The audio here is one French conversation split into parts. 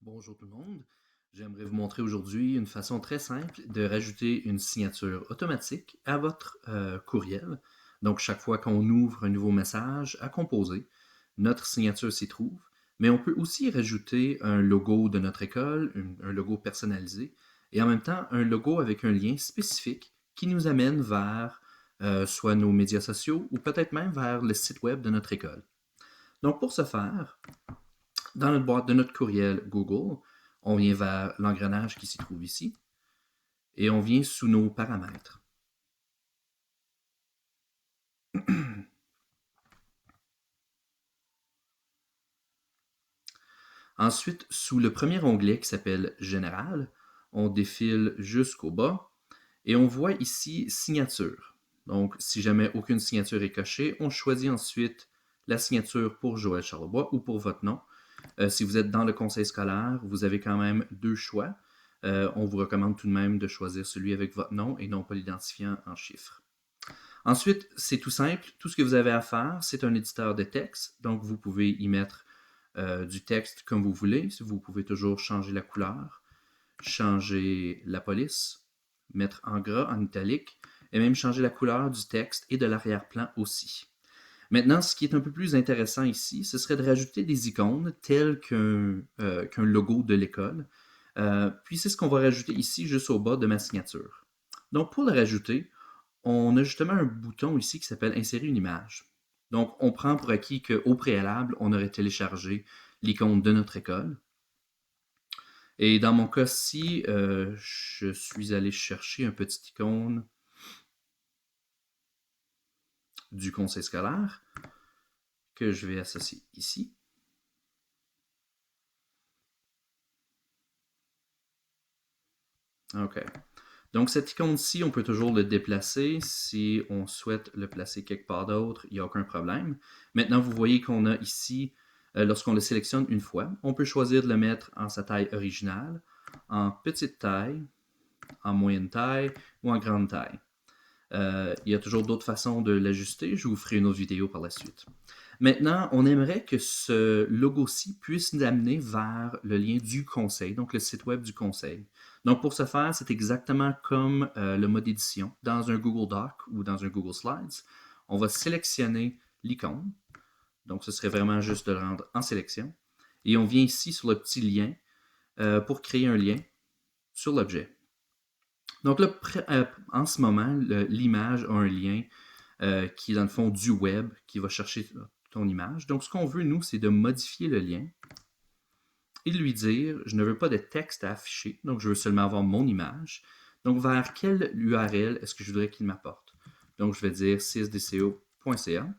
Bonjour tout le monde. J'aimerais vous montrer aujourd'hui une façon très simple de rajouter une signature automatique à votre courriel. Donc, chaque fois qu'on ouvre un nouveau message à composer, notre signature s'y trouve. Mais on peut aussi rajouter un logo de notre école, un logo personnalisé, et en même temps un logo avec un lien spécifique qui nous amène vers soit nos médias sociaux ou peut-être même vers le site web de notre école. Donc, pour ce faire, dans notre boîte de notre courriel Google, on vient vers l'engrenage qui s'y trouve ici et on vient sous nos paramètres. Ensuite, sous le premier onglet qui s'appelle Général, on défile jusqu'au bas et on voit ici Signature. Donc, si jamais aucune signature est cochée, on choisit ensuite la signature pour Joël Charlebois ou pour votre nom. Si vous êtes dans le conseil scolaire, vous avez quand même deux choix. On vous recommande tout de même de choisir celui avec votre nom et non pas l'identifiant en chiffres. Ensuite, c'est tout simple. Tout ce que vous avez à faire, c'est un éditeur de texte. Donc, vous pouvez y mettre du texte comme vous voulez. Vous pouvez toujours changer la couleur, changer la police, mettre en gras, en italique, et même changer la couleur du texte et de l'arrière-plan aussi. Maintenant, ce qui est un peu plus intéressant ici, ce serait de rajouter des icônes telles qu'un logo de l'école. Puis c'est ce qu'on va rajouter ici, juste au bas de ma signature. Donc, pour le rajouter, on a justement un bouton ici qui s'appelle Insérer une image. Donc, on prend pour acquis qu'au préalable, on aurait téléchargé l'icône de notre école. Et dans mon cas-ci, je suis allé chercher un petit icône du conseil scolaire que je vais associer ici. OK. Donc, cette icône-ci, on peut toujours le déplacer. Si on souhaite le placer quelque part d'autre, il n'y a aucun problème. Maintenant, vous voyez qu'on a ici, lorsqu'on le sélectionne une fois, on peut choisir de le mettre en sa taille originale, en petite taille, en moyenne taille ou en grande taille. Il y a toujours d'autres façons de l'ajuster. Je vous ferai une autre vidéo par la suite. Maintenant, on aimerait que ce logo-ci puisse nous amener vers le lien du conseil, donc le site web du conseil. Donc, pour ce faire, c'est exactement comme le mode édition dans un Google Doc ou dans un Google Slides. On va sélectionner l'icône. Donc, ce serait vraiment juste de le rendre en sélection. Et on vient ici sur le petit lien pour créer un lien sur l'objet. Donc là, en ce moment, l'image a un lien qui est dans le fond du web, qui va chercher ton image. Donc ce qu'on veut, nous, c'est de modifier le lien et de lui dire, je ne veux pas de texte à afficher, donc je veux seulement avoir mon image. Donc vers quelle URL est-ce que je voudrais qu'il m'apporte? Donc je vais dire csdco.ca.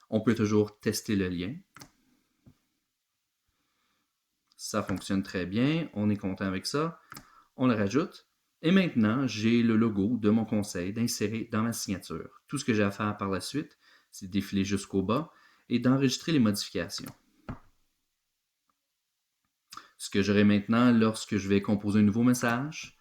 On peut toujours tester le lien. Ça fonctionne très bien, on est content avec ça. On le rajoute. Et maintenant, j'ai le logo de mon conseil d'insérer dans ma signature. Tout ce que j'ai à faire par la suite, c'est de défiler jusqu'au bas et d'enregistrer les modifications. Ce que j'aurai maintenant lorsque je vais composer un nouveau message,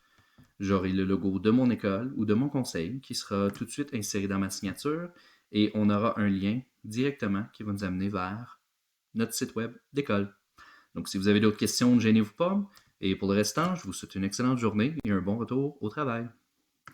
j'aurai le logo de mon école ou de mon conseil qui sera tout de suite inséré dans ma signature et on aura un lien directement qui va nous amener vers notre site web d'école. Donc, si vous avez d'autres questions, ne gênez-vous pas. Et pour le restant, je vous souhaite une excellente journée et un bon retour au travail.